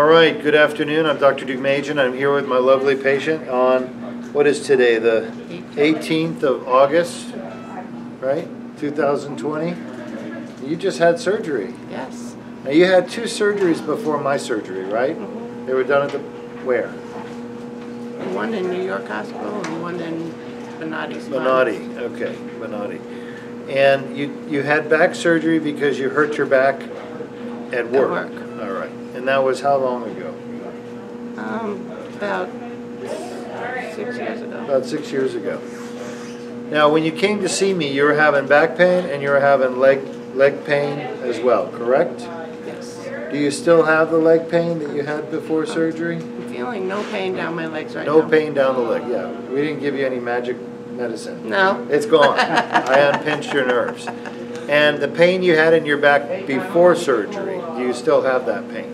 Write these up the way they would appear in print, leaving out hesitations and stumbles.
right, good afternoon. I'm Dr. Deuk. I'm here with my lovely patient on, what is today, the 18th of August, right? 2020. You just had surgery. Yes. Now you had 2 surgeries before my surgery, right? Mm-hmm. They were done at the, where? One in New York Hospital and one in Spinal. Bonatti, okay, Bonatti. And you had back surgery because you hurt your back at work. All right. And that was how long ago? About 6 years ago. About 6 years ago. Now, when you came to see me, you were having back pain and you were having leg pain as well, correct? Yes. Do you still have the leg pain that you had before surgery? I'm feeling no pain down my legs right now. No pain down the leg, yeah. We didn't give you any magic medicine. No. It's gone. I unpinched your nerves. And the pain you had in your back before surgery, do you still have that pain?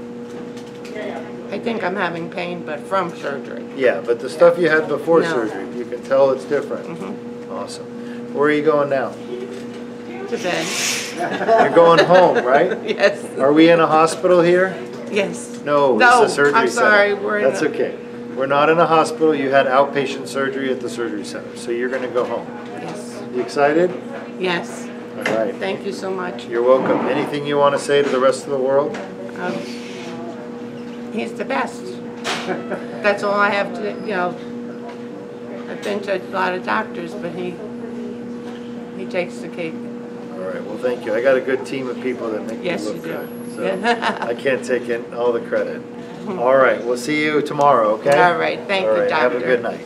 I think I'm having pain, but from surgery. Yeah, but the stuff you had before No. surgery, you can tell it's different. Mm-hmm. Awesome. Where are you going now? To bed. You're going home, right? Yes. Are we in a hospital here? Yes. No, No, it's a surgery I'm sorry, center. we're in That's a- okay. We're not in a hospital. You had outpatient surgery at the surgery center, so you're going to go home. Yes. You excited? Yes. All right. Thank you so much. You're welcome. Anything you want to say to the rest of the world? He's the best. That's all I have to, I've been to a lot of doctors, but he takes the cake. All right. Well, thank you. I got a good team of people that make Yes, me look you do. good. So I can't take all the credit. All right. We'll see you tomorrow, okay? All right. Thank you, All right. Have a doctor. good night.